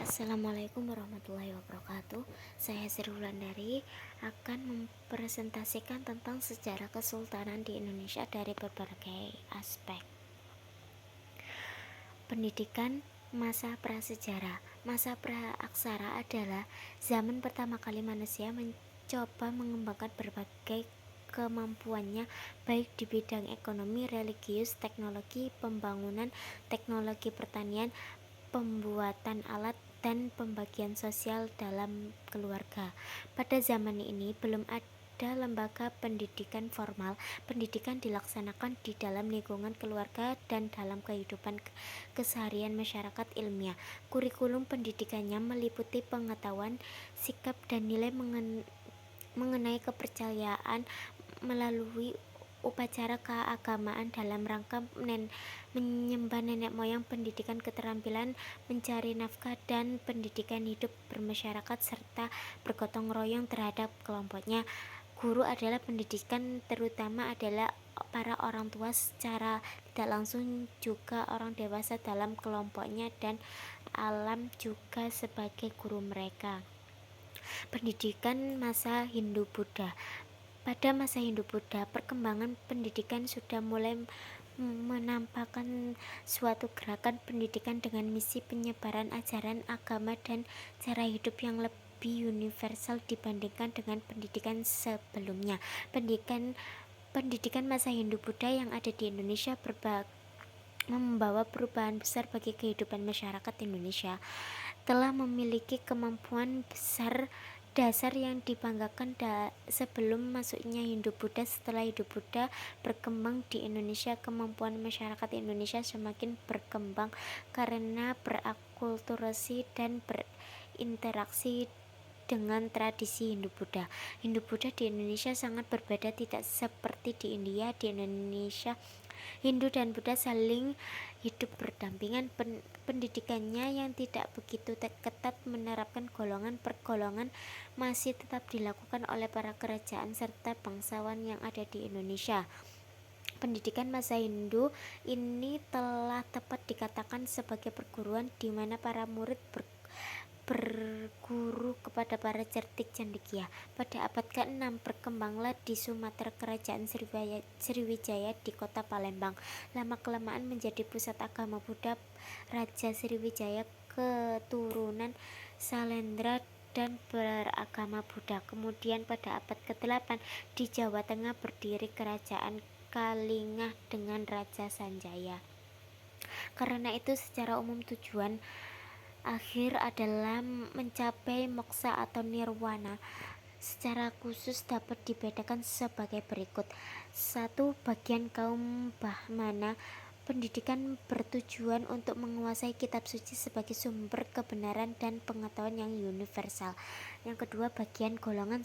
Assalamualaikum warahmatullahi wabarakatuh. Saya Sri Wulandari akan mempresentasikan tentang sejarah kesultanan di Indonesia dari berbagai aspek. Pendidikan masa prasejarah. Masa praaksara adalah zaman pertama kali manusia mencoba mengembangkan berbagai kemampuannya baik di bidang ekonomi, religius, teknologi, pembangunan, teknologi pertanian, pembuatan alat, dan pembagian sosial dalam keluarga. Pada zaman ini belum ada lembaga pendidikan formal. Pendidikan dilaksanakan di dalam lingkungan keluarga dan dalam kehidupan keseharian masyarakat ilmiah. Kurikulum pendidikannya meliputi pengetahuan, sikap, dan nilai mengenai kepercayaan melalui upacara keagamaan dalam rangka menyembah nenek moyang, pendidikan keterampilan mencari nafkah, dan pendidikan hidup bermasyarakat serta bergotong royong terhadap kelompoknya. Guru adalah pendidikan, terutama adalah para orang tua secara tidak langsung, juga orang dewasa dalam kelompoknya, dan alam juga sebagai guru mereka. Pendidikan masa Hindu-Buddha. Pada masa Hindu-Buddha, perkembangan pendidikan sudah mulai menampakkan suatu gerakan pendidikan dengan misi penyebaran ajaran agama dan cara hidup yang lebih universal dibandingkan dengan pendidikan sebelumnya. Pendidikan masa Hindu-Buddha yang ada di Indonesia membawa perubahan besar bagi kehidupan masyarakat Indonesia. Telah memiliki kemampuan dasar yang dibanggakan sebelum masuknya Hindu-Buddha. Setelah Hindu-Buddha berkembang di Indonesia, kemampuan masyarakat Indonesia semakin berkembang karena berakulturasi dan berinteraksi dengan tradisi Hindu-Buddha. Hindu-Buddha di Indonesia sangat berbeda, tidak seperti di India. Di Indonesia, Hindu dan Buddha saling hidup berdampingan. Pendidikannya yang tidak begitu ketat menerapkan golongan per golongan masih tetap dilakukan oleh para kerajaan serta bangsawan yang ada di Indonesia. Pendidikan masa Hindu ini telah tepat dikatakan sebagai perguruan di mana para murid berguru kepada para cerdik cendekia. Pada abad ke-6 berkembanglah di Sumatera kerajaan Sriwijaya di kota Palembang. Lama-kelamaan menjadi pusat agama Buddha. Raja Sriwijaya keturunan Salendra dan beragama Buddha. Kemudian pada abad ke-8 di Jawa Tengah berdiri kerajaan Kalingah dengan Raja Sanjaya. Karena itu secara umum tujuan akhir adalah mencapai moksa atau nirwana. Secara khusus dapat dibedakan sebagai berikut. 1. Bagian kaum Brahmana. Pendidikan bertujuan untuk menguasai kitab suci sebagai sumber kebenaran dan pengetahuan yang universal. Yang kedua, bagian golongan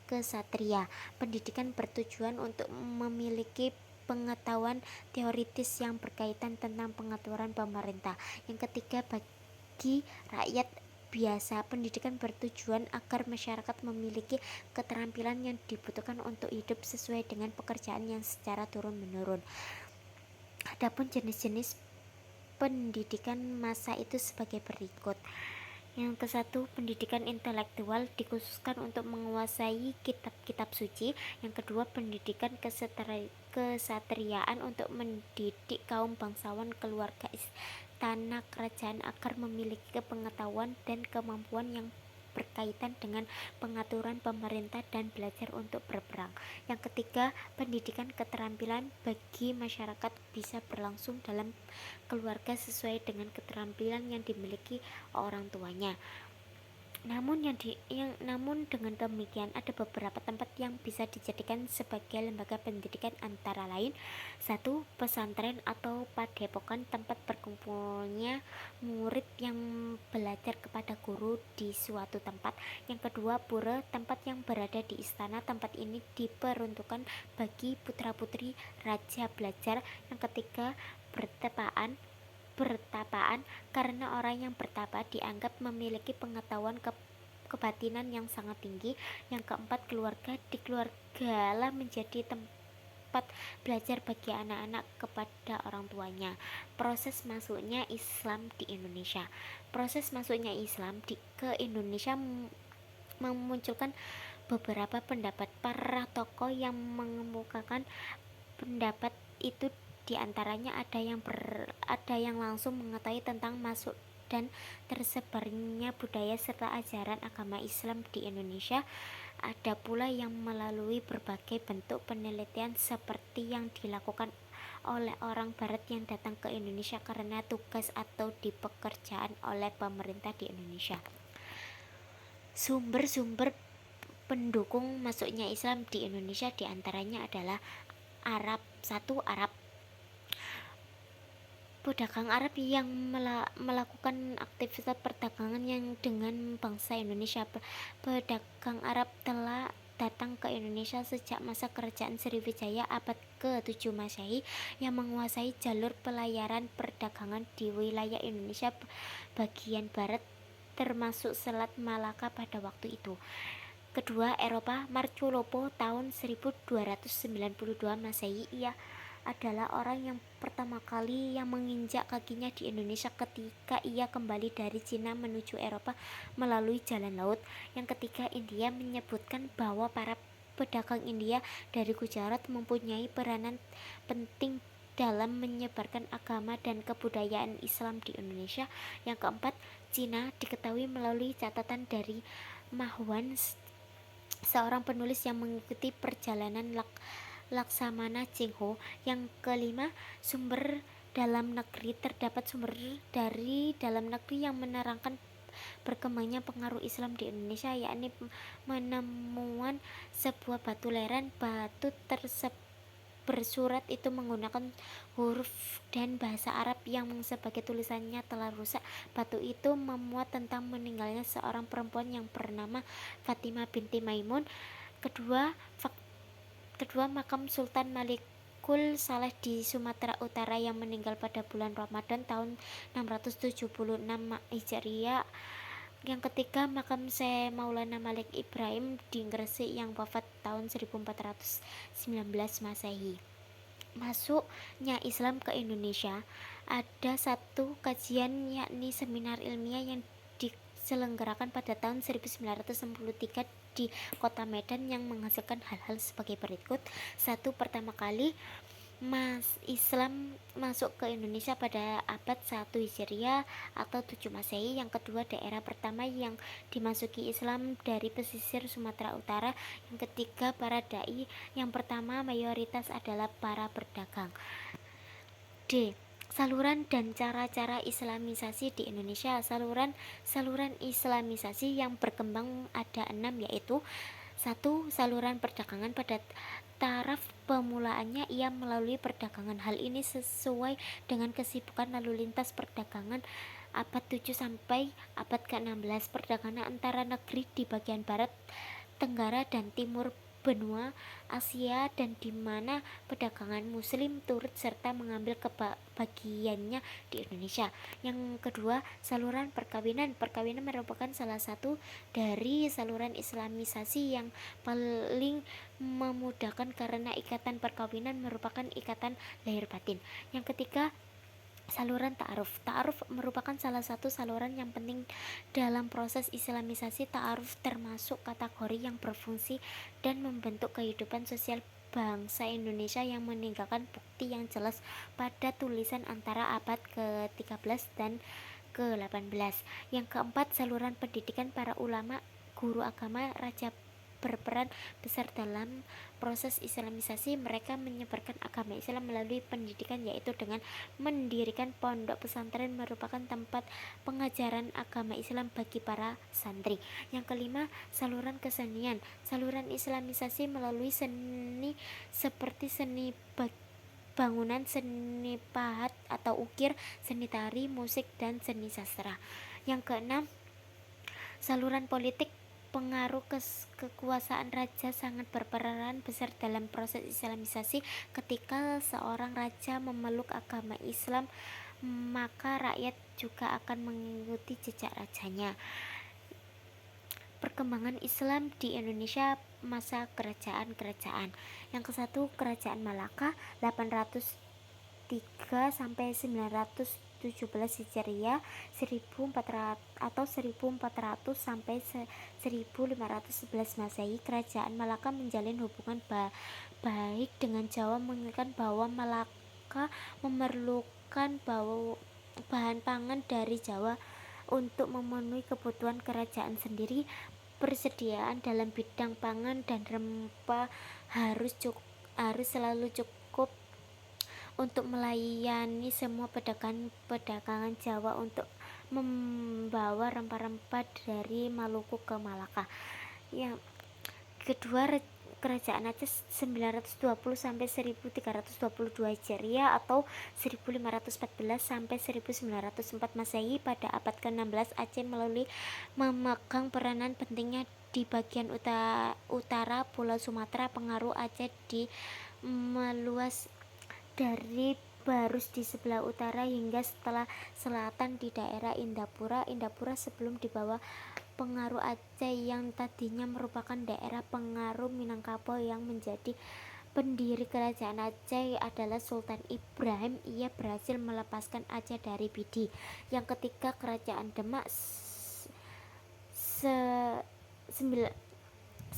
kesatria. Pendidikan bertujuan untuk memiliki pengetahuan teoritis yang berkaitan tentang pengaturan pemerintah. Yang ketiga, bagi rakyat biasa, pendidikan bertujuan agar masyarakat memiliki keterampilan yang dibutuhkan untuk hidup sesuai dengan pekerjaan yang secara turun-menurun. Adapun jenis-jenis pendidikan masa itu sebagai berikut. Yang ke-1, pendidikan intelektual dikhususkan untuk menguasai kitab-kitab suci. Yang kedua, pendidikan kesatriaan untuk mendidik kaum bangsawan, keluarga istana kerajaan agar memiliki pengetahuan dan kemampuan yang berkaitan dengan pengaturan pemerintah dan belajar untuk berperang. Yang ketiga, pendidikan keterampilan bagi masyarakat bisa berlangsung dalam keluarga sesuai dengan keterampilan yang dimiliki orang tuanya. Namun dengan demikian ada beberapa tempat yang bisa dijadikan sebagai lembaga pendidikan, antara lain: 1. Pesantren atau padepokan, tempat berkumpulnya murid yang belajar kepada guru di suatu tempat. Yang kedua, pura, tempat yang berada di istana. Tempat ini diperuntukkan bagi putra-putri raja belajar. Yang ketiga, bertapaan, karena orang yang bertapa dianggap memiliki pengetahuan kebatinan yang sangat tinggi. Yang keempat, keluarga. Di keluarga lah menjadi tempat tempat belajar bagi anak-anak kepada orang tuanya. Proses masuknya Islam di Indonesia. Proses masuknya Islam ke Indonesia memunculkan beberapa pendapat. Para tokoh yang mengemukakan pendapat itu diantaranya ada yang langsung mengetahui tentang masuk dan tersebarnya budaya serta ajaran agama Islam di Indonesia. Ada pula yang melalui berbagai bentuk penelitian seperti yang dilakukan oleh orang Barat yang datang ke Indonesia karena tugas atau dipekerjaan oleh pemerintah di Indonesia. Sumber-sumber pendukung masuknya Islam di Indonesia diantaranya adalah Arab. Satu, Arab. Pedagang Arab yang melakukan aktivitas perdagangan yang dengan bangsa Indonesia. Pedagang Arab telah datang ke Indonesia sejak masa kerajaan Sriwijaya abad ke-7 Masehi yang menguasai jalur pelayaran perdagangan di wilayah Indonesia bagian barat termasuk Selat Malaka pada waktu itu. Kedua, Eropa. Marco Lopo tahun 1292 Masehi. Ia adalah orang yang pertama kali yang menginjak kakinya di Indonesia ketika ia kembali dari Cina menuju Eropa melalui jalan laut. Yang ketiga, India menyebutkan bahwa para pedagang India dari Gujarat mempunyai peranan penting dalam menyebarkan agama dan kebudayaan Islam di Indonesia. Yang keempat, Cina diketahui melalui catatan dari Mahwan, seorang penulis yang mengikuti perjalanan Laksamana Chingho. Yang kelima, sumber dalam negeri. Terdapat sumber dari dalam negeri yang menerangkan berkembangnya pengaruh Islam di Indonesia, yakni penemuan sebuah batu lereng. Batu tersebut bersurat itu menggunakan huruf dan bahasa Arab yang sebagai tulisannya telah rusak. Batu itu memuat tentang meninggalnya seorang perempuan yang bernama Fatimah binti Maimun. Kedua, makam Sultan Malikul Saleh di Sumatera Utara yang meninggal pada bulan Ramadan tahun 676 Hijriah. Yang ketiga, makam Syekh Maulana Malik Ibrahim di Gresik yang wafat tahun 1419 Masehi. Masuknya Islam ke Indonesia. Ada satu kajian yakni seminar ilmiah yang diselenggarakan pada tahun 1963 di kota Medan yang menghasilkan hal-hal sebagai berikut. Satu, pertama kali Islam masuk ke Indonesia pada abad 1 Hijriah atau 7 Masehi. Yang kedua, daerah pertama yang dimasuki Islam dari pesisir Sumatera Utara. Yang ketiga, para dai. Yang pertama, mayoritas adalah para berdagang. D. Saluran dan cara-cara Islamisasi di Indonesia. Saluran Islamisasi yang berkembang ada 6, yaitu 1. Saluran perdagangan. Pada taraf pemulaannya ia melalui perdagangan. Hal ini sesuai dengan kesibukan lalu lintas perdagangan abad 7 sampai abad ke-16. Perdagangan antara negeri di bagian barat, tenggara dan timur benua Asia dan di mana perdagangan muslim turut serta mengambil kebagiannya di Indonesia. Yang kedua, saluran perkawinan. Perkawinan merupakan salah satu dari saluran Islamisasi yang paling memudahkan karena ikatan perkawinan merupakan ikatan lahir batin. Yang ketiga, saluran ta'aruf. Ta'aruf merupakan salah satu saluran yang penting dalam proses Islamisasi. Ta'aruf termasuk kategori yang berfungsi dan membentuk kehidupan sosial bangsa Indonesia yang meninggalkan bukti yang jelas pada tulisan antara abad ke-13 dan ke-18. Yang keempat, saluran pendidikan. Para ulama, guru agama, raja berperan besar dalam proses Islamisasi. Mereka menyebarkan agama Islam melalui pendidikan, yaitu dengan mendirikan pondok pesantren merupakan tempat pengajaran agama Islam bagi para santri. Yang kelima, saluran kesenian. Saluran Islamisasi melalui seni seperti seni bangunan, seni pahat atau ukir, seni tari, musik, dan seni sastra. Yang keenam, saluran politik. Pengaruh kekuasaan raja sangat berperan besar dalam proses Islamisasi. Ketika seorang raja memeluk agama Islam, maka rakyat juga akan mengikuti jejak rajanya. Perkembangan Islam di Indonesia masa kerajaan-kerajaan. Yang ke-1 Kerajaan Malaka 803 sampai 917 Hijriah, 1400 atau 1400 sampai 1511 Masehi. Kerajaan Malaka menjalin hubungan baik dengan Jawa, mengingatkan bahwa Malaka memerlukan bahan pangan dari Jawa untuk memenuhi kebutuhan kerajaan sendiri. Persediaan dalam bidang pangan dan rempah harus selalu cukup untuk melayani semua pedagangan Jawa untuk membawa rempah-rempah dari Maluku ke Malaka. Yang kedua Kerajaan Aceh 920 sampai 1322 Hijriah atau 1514 sampai 1904 Masehi. Pada abad ke-16 Aceh memegang peranan pentingnya di bagian utara Pulau Sumatera. Pengaruh Aceh meluas dari Barus di sebelah utara hingga selatan di daerah Indapura sebelum di bawah pengaruh Aceh yang tadinya merupakan daerah pengaruh Minangkabau. Yang menjadi pendiri kerajaan Aceh adalah Sultan Ibrahim. Ia berhasil melepaskan Aceh dari Bidi. Yang ketiga Kerajaan Demak 918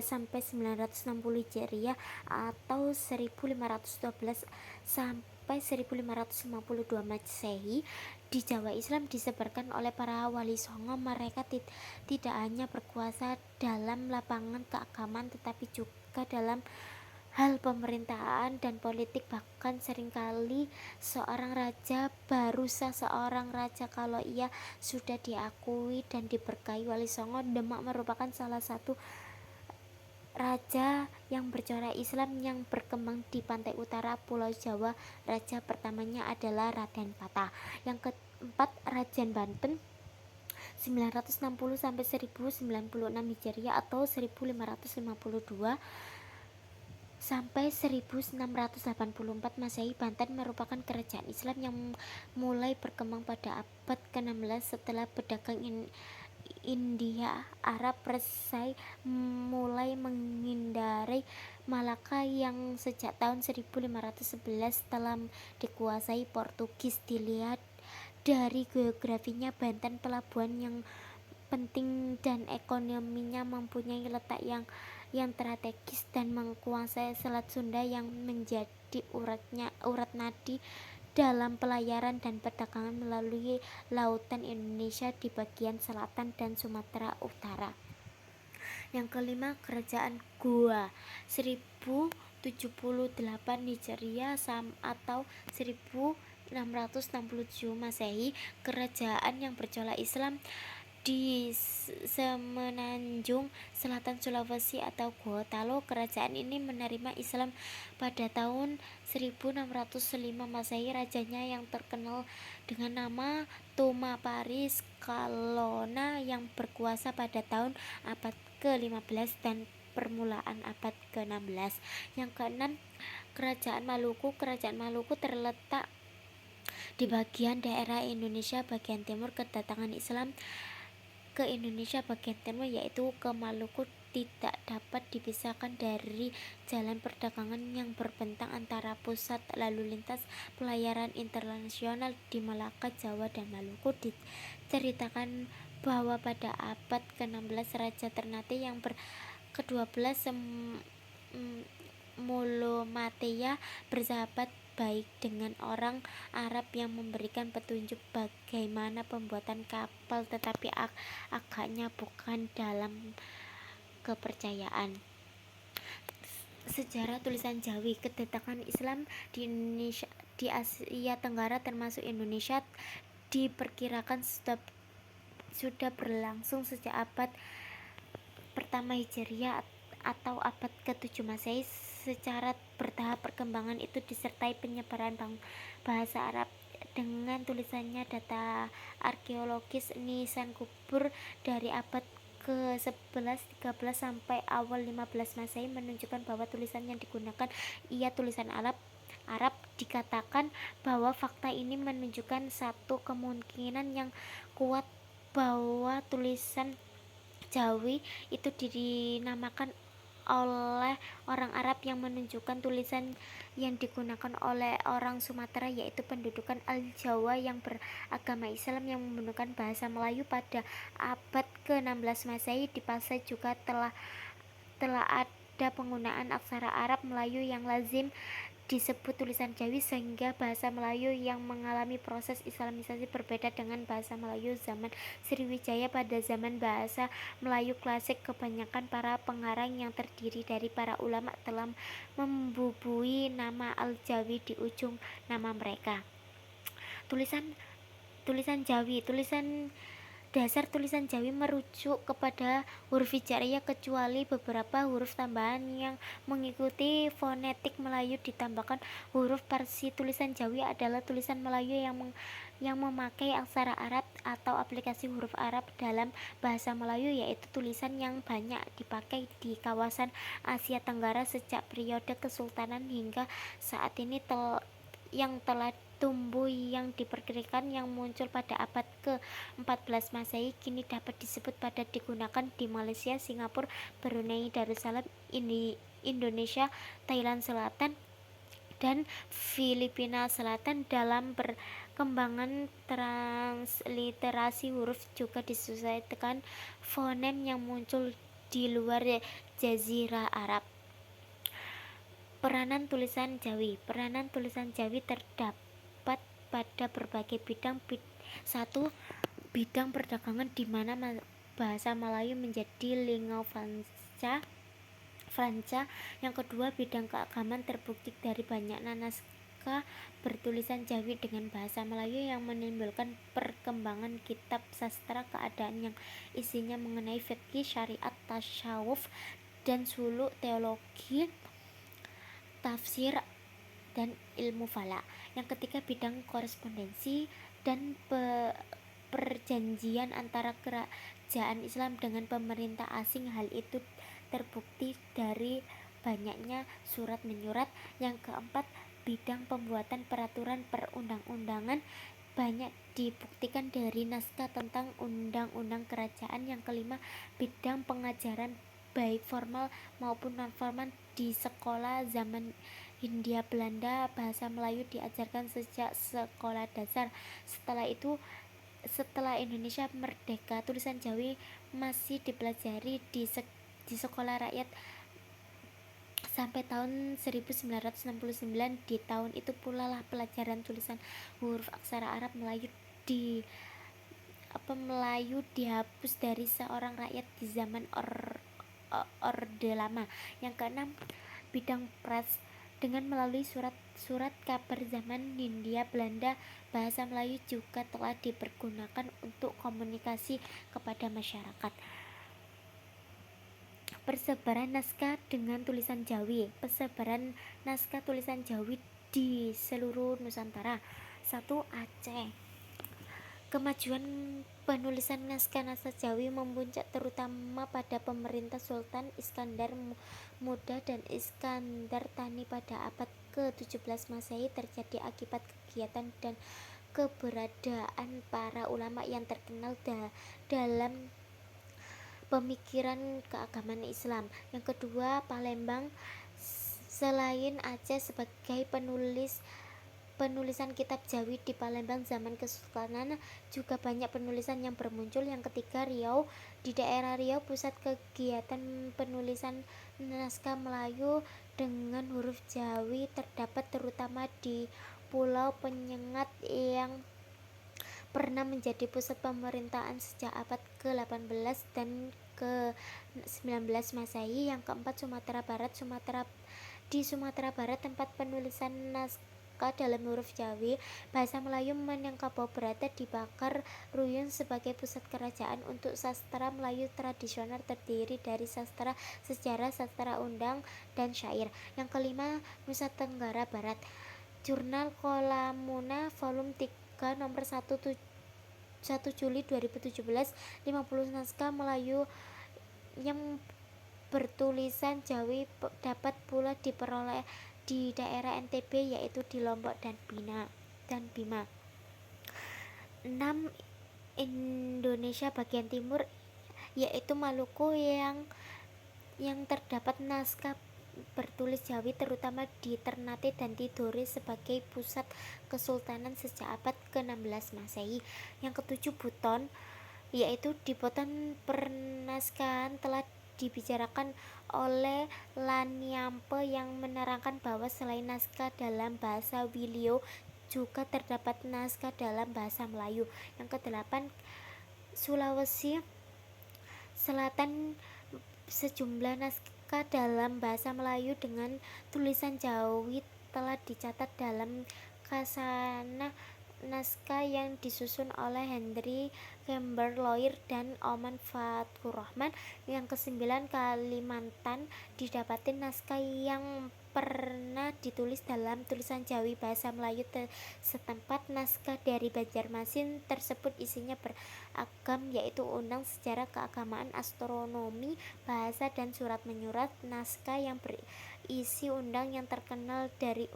sampai 960 Hijriah atau 1512 sampai 1552 Masehi. Di Jawa Islam disebarkan oleh para wali songo. Mereka tidak hanya berkuasa dalam lapangan keagamaan tetapi juga dalam hal pemerintahan dan politik. Bahkan seringkali seorang raja baru sah seorang raja kalau ia sudah diakui dan diberkahi wali songo. Demak merupakan salah satu raja yang bercorak Islam yang berkembang di pantai utara Pulau Jawa. Raja pertamanya adalah Raden Patah. Yang keempat Raden Banten 960 sampai 1096 Hijriah atau 1552 sampai 1684 Masehi. Banten merupakan kerajaan Islam yang mulai berkembang pada abad ke-16 setelah pedagang India Arab Persai mulai menghindari Malaka yang sejak tahun 1511 telah dikuasai Portugis. Dilihat dari geografinya, Banten pelabuhan yang penting dan ekonominya mempunyai letak yang strategis dan menguasai Selat Sunda yang menjadi urat nadi dalam pelayaran dan perdagangan melalui lautan Indonesia di bagian selatan dan Sumatera Utara. Yang kelima Kerajaan Goa 1078 Hijriah atau 1667 Masehi. Kerajaan yang bercorak Islam di Semenanjung Selatan Sulawesi atau Gorontalo. Kerajaan ini menerima Islam pada tahun 1605 Masehi. Rajanya yang terkenal dengan nama Tumapari Skalona yang berkuasa pada tahun abad ke-15 dan permulaan abad ke-16. Yang keenam Kerajaan Maluku. Kerajaan Maluku terletak di bagian daerah Indonesia bagian timur. Kedatangan Islam ke Indonesia bagian timur yaitu ke Maluku tidak dapat dipisahkan dari jalan perdagangan yang berbentang antara pusat lalu lintas pelayaran internasional di Malaka, Jawa, dan Maluku. Diceritakan bahwa pada abad ke-16 Raja Ternate yang ke-12 Mulomateya bersahabat baik dengan orang Arab yang memberikan petunjuk bagaimana pembuatan kapal, tetapi agaknya bukan dalam kepercayaan. Sejarah tulisan Jawi. Kedatangan Islam di Indonesia di Asia Tenggara termasuk Indonesia diperkirakan sudah berlangsung sejak abad pertama Hijriah atau abad ke-7 Masehi. Secara bertahap perkembangan itu disertai penyebaran bahasa Arab dengan tulisannya. Data arkeologis nisan kubur dari abad ke-11, 13 sampai awal 15 Masehi menunjukkan bahwa tulisan yang digunakan ia tulisan Arab. Dikatakan bahwa fakta ini menunjukkan satu kemungkinan yang kuat bahwa tulisan Jawi itu dinamakan oleh orang Arab yang menunjukkan tulisan yang digunakan oleh orang Sumatera, yaitu pendudukan Al-Jawa yang beragama Islam yang menggunakan bahasa Melayu pada abad ke-16 Masehi. Di Pasai juga telah ada penggunaan aksara Arab Melayu yang lazim disebut tulisan Jawi, sehingga bahasa Melayu yang mengalami proses islamisasi berbeda dengan bahasa Melayu zaman Sriwijaya. Pada zaman bahasa Melayu klasik, kebanyakan para pengarang yang terdiri dari para ulama telah membubui nama Al-Jawi di ujung nama mereka. Tulisan Jawi. Dasar tulisan Jawi merujuk kepada huruf hijaiyah kecuali beberapa huruf tambahan yang mengikuti fonetik Melayu ditambahkan huruf Parsi. Tulisan Jawi adalah tulisan Melayu yang memakai aksara Arab atau aplikasi huruf Arab dalam bahasa Melayu, yaitu tulisan yang banyak dipakai di kawasan Asia Tenggara sejak periode Kesultanan hingga saat ini yang telah tumbuh, yang diperkirakan yang muncul pada abad ke-14 Masehi, kini dapat disebut pada digunakan di Malaysia, Singapura, Brunei Darussalam, Indonesia, Thailand Selatan, dan Filipina Selatan. Dalam perkembangan transliterasi huruf juga disesuaikan fonem yang muncul di luar Jazirah Arab. Peranan tulisan Jawi. Peranan tulisan Jawi terdapat pada berbagai bidang. 1. Bidang perdagangan, di mana bahasa Melayu menjadi lingua franca. Yang kedua, bidang keagamaan, terbukti dari banyaknya naskah bertulisan Jawi dengan bahasa Melayu yang menimbulkan perkembangan kitab sastra keadaan yang isinya mengenai fikih, syariat, tasawuf, dan suluk, teologi, tafsir, dan ilmu falak. Yang ketiga, bidang korespondensi dan perjanjian antara kerajaan Islam dengan pemerintah asing. Hal itu terbukti dari banyaknya surat menyurat. Yang keempat, bidang pembuatan peraturan perundang-undangan, banyak dibuktikan dari naskah tentang undang-undang kerajaan. Yang kelima, bidang pengajaran baik formal maupun non-formal. Di sekolah zaman Hindia Belanda, bahasa Melayu diajarkan sejak sekolah dasar. Setelah Indonesia merdeka, tulisan Jawi masih dipelajari di sekolah rakyat sampai tahun 1969. Di tahun itu pula lah pelajaran tulisan huruf aksara Arab Melayu dihapus dari seorang rakyat di zaman Orde Lama. Yang keenam, bidang pers, dengan melalui surat kabar zaman Hindia Belanda, bahasa Melayu juga telah dipergunakan untuk komunikasi kepada masyarakat. Persebaran naskah dengan tulisan Jawi. Persebaran naskah tulisan Jawi di seluruh Nusantara. 1. Aceh. Kemajuan penulisan naskah-naskah Jawi memuncak terutama pada pemerintah Sultan Iskandar Muda dan Iskandar Thani pada abad ke-17 Masehi. Terjadi akibat kegiatan dan keberadaan para ulama yang terkenal dalam pemikiran keagamaan Islam. Yang kedua, Palembang. Selain Aceh sebagai penulisan kitab Jawi di Palembang zaman Kesultanan, juga banyak penulisan yang bermuncul. Yang ketiga, Riau. Di daerah Riau pusat kegiatan penulisan naskah Melayu dengan huruf Jawi terdapat terutama di Pulau Penyengat yang pernah menjadi pusat pemerintahan sejak abad ke-18 dan ke-19 Masehi. Yang keempat, Sumatera Barat. Di Sumatera Barat tempat penulisan naskah dalam huruf Jawi, bahasa Melayu Minangkabau berada di Bakar Ruyun sebagai pusat kerajaan untuk sastra Melayu tradisional, terdiri dari sastra sejarah, sastra undang, dan syair. Yang kelima, Nusa Tenggara Barat. Jurnal Kolamuna volume 3 nomor 1 Juli 2017, 50 naskah Melayu yang bertulisan Jawi dapat pula diperoleh di daerah NTB, yaitu di Lombok dan Bima. 6. Indonesia bagian timur. yaitu Maluku yang terdapat naskah bertulis Jawi terutama di Ternate dan Tidore sebagai pusat kesultanan sejak abad ke-16 Masehi. Yang ketujuh Buton, yaitu di Buton pernaskahan telah dibicarakan oleh Laniampe yang menerangkan bahwa selain naskah dalam bahasa Wilio juga terdapat naskah dalam bahasa Melayu. Yang kedelapan Sulawesi Selatan, sejumlah naskah dalam bahasa Melayu dengan tulisan Jawi telah dicatat dalam Khazanah naskah yang disusun oleh Henry Kembar Loir dan Oman Fathurrahman. Yang kesembilan Kalimantan, didapati naskah yang pernah ditulis dalam tulisan Jawi bahasa Melayu setempat. Naskah dari Banjarmasin tersebut isinya beragam, yaitu undang sejarah keagamaan, astronomi, bahasa, dan surat menyurat. Naskah yang berisi undang yang terkenal dari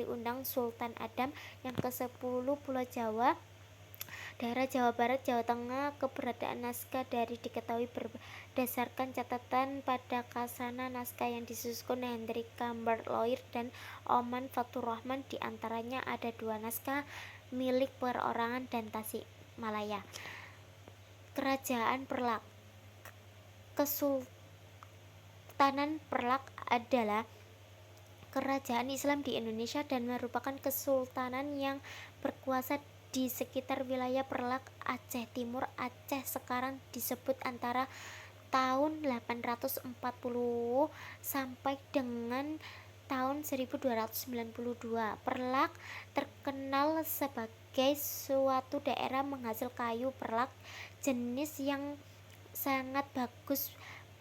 undang Sultan Adam. Yang ke-10 Pulau Jawa, daerah Jawa Barat, Jawa Tengah. Keberadaan naskah dari diketahui berdasarkan catatan pada Khazanah naskah yang disusun Henry Kembar Loir dan Oman Fathurrahman. Di antaranya ada 2 naskah milik perorangan dan Tasikmalaya. Kerajaan Perlak. Kesultanan Perlak adalah kerajaan Islam di Indonesia dan merupakan kesultanan yang berkuasa di sekitar wilayah Perlak, Aceh Timur. Aceh sekarang disebut antara tahun 840 sampai dengan tahun 1292. Perlak terkenal sebagai suatu daerah menghasil kayu perlak, jenis yang sangat bagus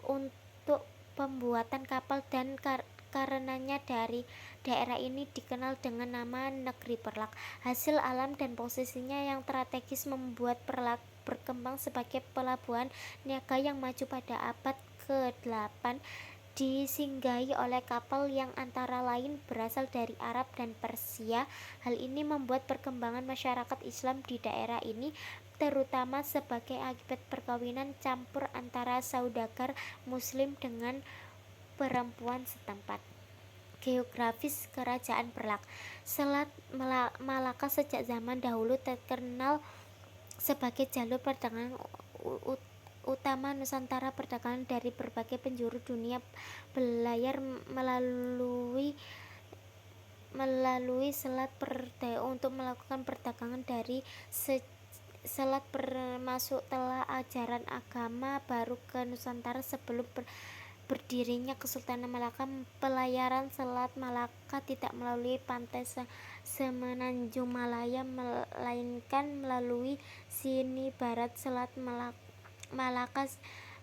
untuk pembuatan kapal, dan karenanya dari daerah ini dikenal dengan nama Negeri Perlak. Hasil alam dan posisinya yang strategis membuat Perlak berkembang sebagai pelabuhan niaga yang maju. Pada abad ke-8 disinggahi oleh kapal yang antara lain berasal dari Arab dan Persia. Hal ini membuat perkembangan masyarakat Islam di daerah ini, terutama sebagai akibat perkawinan campur antara saudagar Muslim dengan perempuan setempat. Geografis Kerajaan Perlak. Selat Malaka sejak zaman dahulu terkenal sebagai jalur perdagangan utama Nusantara. Perdagangan dari berbagai penjuru dunia berlayar melalui Selat Perdayo untuk melakukan perdagangan dari selat, termasuk telah ajaran agama baru ke Nusantara. Sebelum berdirinya Kesultanan Malaka, pelayaran Selat Malaka tidak melalui pantai semenanjung Malaya, melainkan melalui sini barat Selat Malaka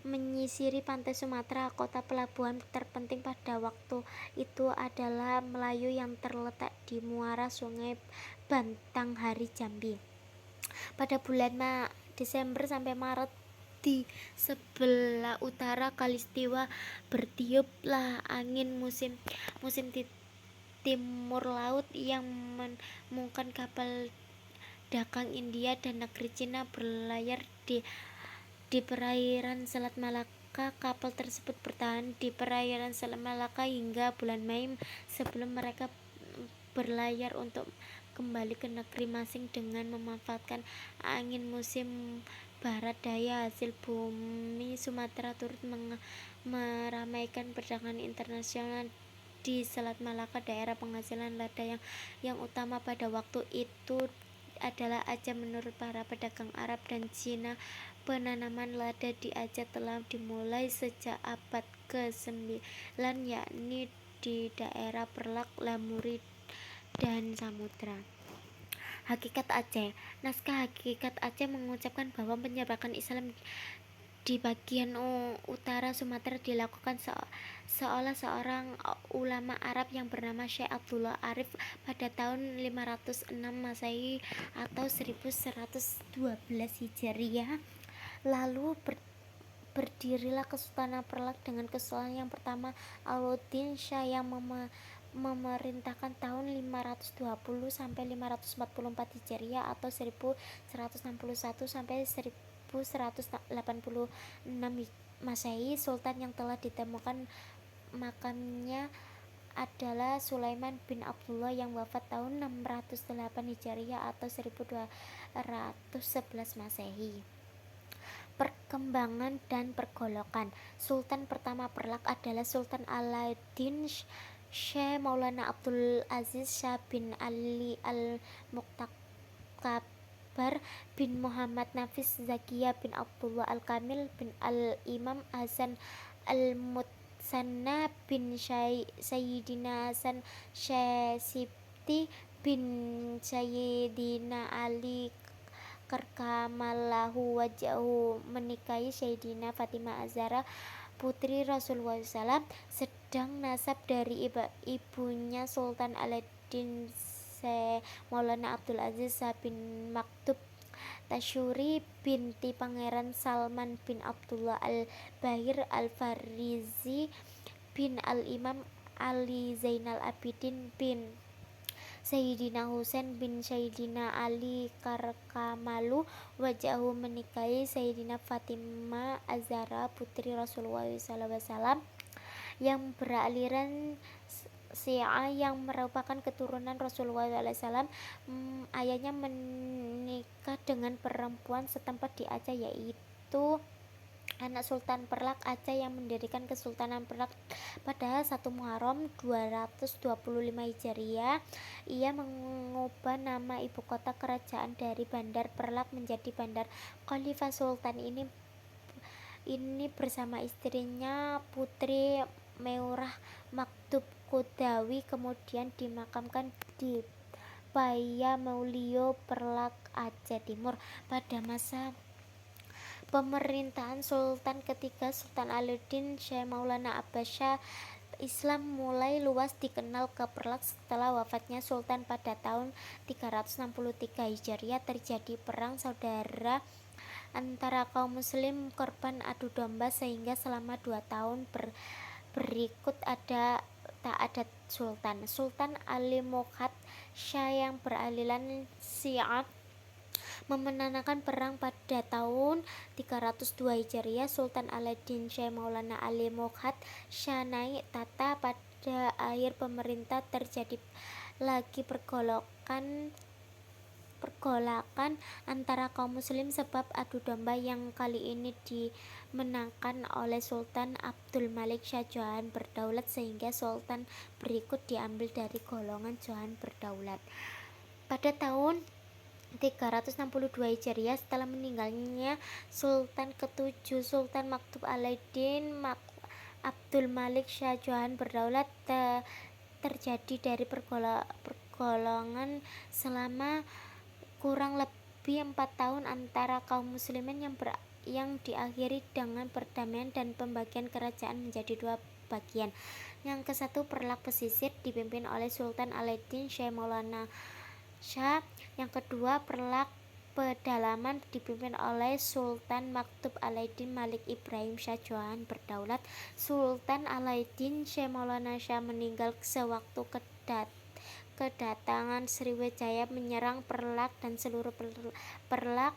menyisiri pantai Sumatera. Kota pelabuhan terpenting pada waktu itu adalah Melayu yang terletak di muara Sungai Batanghari, Jambi. Pada bulan Desember sampai Maret, di sebelah utara Kalistiwa bertiuplah angin musim di timur laut yang menemukan kapal dagang India dan negeri Cina berlayar di perairan Selat Malaka. Kapal tersebut bertahan di perairan Selat Malaka hingga bulan Mei sebelum mereka berlayar untuk kembali ke negeri masing dengan memanfaatkan angin musim barat daya. Hasil bumi Sumatera turut meramaikan perdagangan internasional di Selat Malaka. Daerah penghasilan lada yang utama pada waktu itu adalah Aceh. Menurut para pedagang Arab dan Cina, penanaman lada di Aceh telah dimulai sejak abad ke-9, yakni di daerah Perlak, Lamuri, dan Samudra. Hakikat Aceh. Naskah Hakikat Aceh mengucapkan bahwa penyebaran Islam di bagian utara Sumatera dilakukan seolah seorang ulama Arab yang bernama Syekh Abdullah Arif pada tahun 506 Masehi atau 1112 Hijriah. Lalu berdirilah Kesultanan Perlak dengan kesultanan yang pertama Alauddin Shah yang memerintahkan tahun 520 sampai 544 Hijriah atau 1161 sampai 1186 Masehi. Sultan yang telah ditemukan makamnya adalah Sulaiman bin Abdullah yang wafat tahun 608 Hijriah atau 1211 Masehi. Perkembangan dan pergolakan. Sultan pertama Perlak adalah Sultan Alauddin Syekh Maulana Abdul Aziz Syah bin Ali Al-Muqtabar bin Muhammad Nafis Zakiyah bin Abdullah Al-Kamil bin Al-Imam Hasan Al-Mutsanna bin Sayyidina Hasan Syekh bin Sayyidina Ali karkamallahu wajhahu menikahi Sayyidina Fatimah Az-Zahra putri Rasulullah SAW, sedang nasab dari ibunya Sultan Alauddin Syekh Maulana Abdul Aziz bin Maktub Tasyuri binti Pangeran Salman bin Abdullah Al-Bahir Al-Farizi bin Al-Imam Ali Zainal Abidin bin Sayyidina Husain bin Sayyidina Ali Karkamalu wajhahu menikahi Sayyidina Fatimah Az-Zahra putri Rasulullah SAW yang beraliran Syiah yang merupakan keturunan Rasulullah SAW. Ayahnya menikah dengan perempuan setempat di Aceh, yaitu anak Sultan Perlak Aceh yang mendirikan Kesultanan Perlak pada 1 Muharram 225 Hijriah. Ia mengubah nama ibu kota kerajaan dari Bandar Perlak menjadi Bandar. Khalifah Sultan ini bersama istrinya Putri Meurah Maktub Kudawi kemudian dimakamkan di Baya Maulio Perlak Aceh Timur. Pada masa pemerintahan Sultan ketiga Sultan Alauddin Syekh Maulana Abbas Shah, Islam mulai luas dikenal ke Perlak. Setelah wafatnya Sultan pada tahun 363 Hijriah terjadi perang saudara antara kaum muslim korban adu domba sehingga selama 2 tahun berikut tak ada sultan. Sultan Ali Mughad Shah yang beraliran Syiah memenangkan perang pada tahun 302 Hijriah. Sultan Alauddin Syekh Maulana Ali Mughad Shah naik tata. Pada akhir pemerintah terjadi lagi pergolakan antara kaum muslim sebab adu domba yang kali ini dimenangkan oleh Sultan Abdul Malik Shah Jahan Berdaulat sehingga sultan berikut diambil dari golongan Jahan Berdaulat. Pada tahun 362 Hijriah setelah meninggalnya Sultan ketujuh Sultan Maktub Alauddin Abdul Malik Shah Jahan Berdaulat terjadi dari pergolakan selama kurang lebih 4 tahun antara kaum muslimin yang diakhiri dengan perdamaian dan pembagian kerajaan menjadi 2 bagian. Yang ke-1 Perlak Pesisir dipimpin oleh Sultan Alauddin Syekh Maulana Shah. Yang kedua Perlak Pedalaman dipimpin oleh Sultan Maktub Alauddin Malik Ibrahim Shah Jahan Berdaulat. Sultan Alauddin Syekh Maulana Shah meninggal sewaktu kedatangan Sriwijaya menyerang Perlak dan seluruh Perlak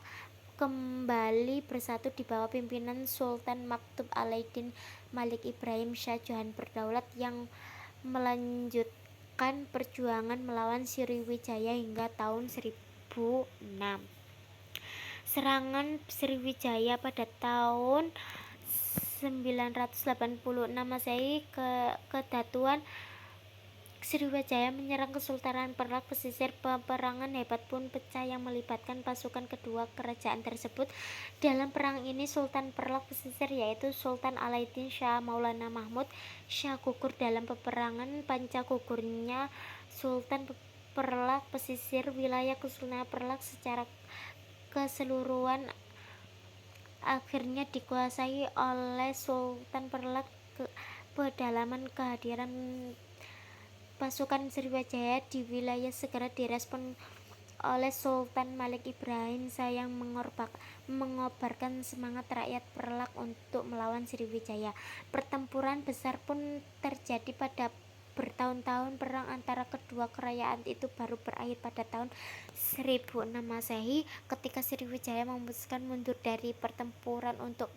kembali bersatu di bawah pimpinan Sultan Maktub Alauddin Malik Ibrahim Shah Jahan Berdaulat yang melanjutkan perjuangan melawan Sriwijaya hingga tahun 1006. Serangan Sriwijaya pada tahun 986 Masehi. Kedatuan Sriwijaya menyerang Kesultanan Perlak Pesisir. Peperangan hebat pun pecah yang melibatkan pasukan kedua kerajaan tersebut. Dalam perang ini Sultan Perlak Pesisir yaitu Sultan Alauddin Syah Maulana Mahmud Shah gugur dalam peperangan. Panca gugurnya Sultan Perlak Pesisir, wilayah Kesultanan Perlak secara keseluruhan akhirnya dikuasai oleh Sultan Perlak Pedalaman. Kehadiran pasukan Sriwijaya di wilayah segera direspon oleh Sultan Malik Ibrahim Shah yang mengobarkan semangat rakyat Perlak untuk melawan Sriwijaya. Pertempuran besar pun terjadi pada bertahun-tahun perang antara kedua kerajaan itu baru berakhir pada tahun 1006 Masehi ketika Sriwijaya memutuskan mundur dari pertempuran untuk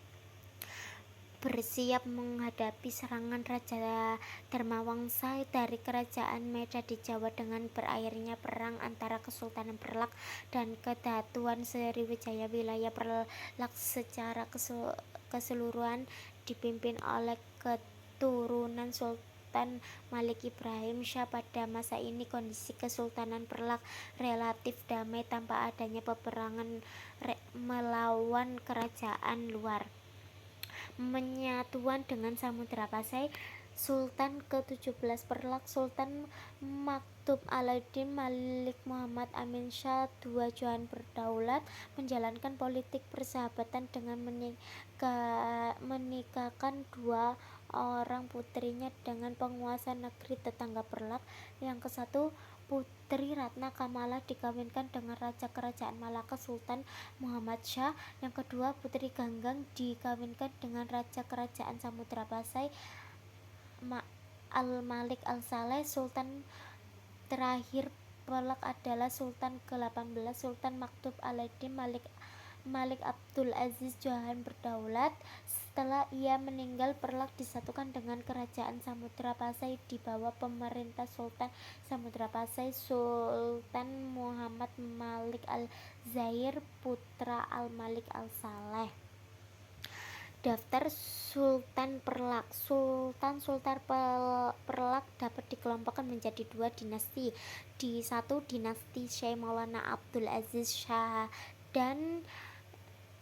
bersiap menghadapi serangan Raja Dharmawangsa dari kerajaan Medan di Jawa. Dengan berakhirnya perang antara Kesultanan Perlak dan Kedatuan Sriwijaya, wilayah Perlak secara keseluruhan dipimpin oleh keturunan Sultan Malik Ibrahim Shah. Pada masa ini kondisi Kesultanan Perlak relatif damai tanpa adanya peperangan melawan kerajaan luar. Menyatuan dengan Samudra Pasai, Sultan ke-17 Perlak, Sultan Maktub Alauddin Malik Muhammad Amin Shah II Johan berdaulat, menjalankan politik persahabatan dengan menikahkan dua orang putrinya dengan penguasa negeri tetangga Perlak. Yang ke-1, Putri Ratna Kamala dikawinkan dengan Raja Kerajaan Malaka Sultan Muhammad Shah. Yang kedua, Putri Ganggang dikawinkan dengan Raja Kerajaan Samudra Pasai Al-Malik Al-Saleh. Sultan terakhir Perlak adalah Sultan ke-18 Sultan Maktub Alauddin Malik Abdul Aziz Johan berdaulat. Setelah ia meninggal, Perlak disatukan dengan Kerajaan Samudra Pasai di bawah pemerintah Sultan Samudra Pasai Sultan Muhammad Malik Al-Zahir putra Al-Malik Al-Saleh. Daftar Sultan Perlak. Sultan Perlak dapat dikelompokkan menjadi dua dinasti. Di satu, dinasti Syekh Maulana Abdul Aziz Shah dan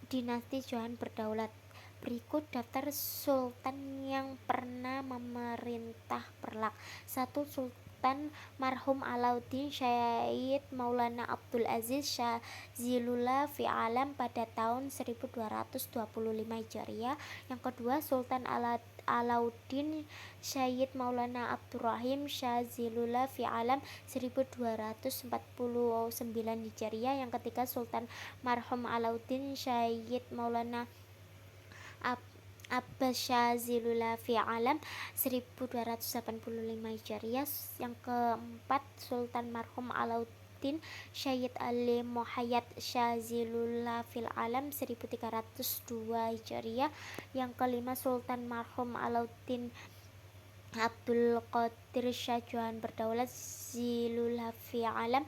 dinasti Johan berdaulat. Berikut daftar sultan yang pernah memerintah Perlak. 1. Sultan marhum Alauddin Syed Maulana Abdul Aziz Shazilullah fi Alam pada tahun 1225 Hijriah. Yang kedua, Sultan Alauddin Syed Maulana Abdurrahim Shazilullah fi Alam 1249 Hijriah. Yang ketiga, Sultan marhum Alauddin Syed Maulana Abbas Shazilullah fi Alam 1285 Hijriah. Yang keempat, Sultan marhum Alauddin Syed Ali Muhayyad Shazilullah fil Alam 1302 Hijriah. Yang kelima, Sultan marhum Alauddin Abdul Qadir Shah Johan berdaulat Zilullah fi Alam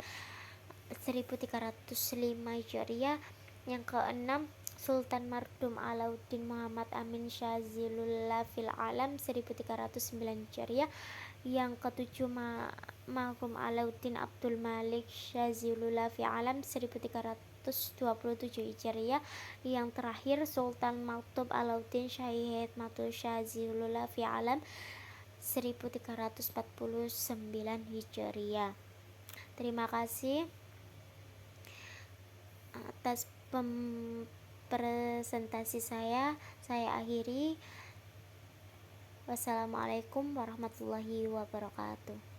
1305 Hijriah. Yang keenam, Sultan Mardum Alauddin Muhammad Amin Shazilullah fil Alam 1309 Hijriah. Yang ketujuh, marhum Alauddin Abdul Malik Shazilullah fi Alam 1327 Hijriah. Yang terakhir, Sultan Maktub Alauddin Syahid Matul Shazilullah fi Alam 1349 Hijriah. Terima kasih atas presentasi saya akhiri. Wassalamualaikum warahmatullahi wabarakatuh.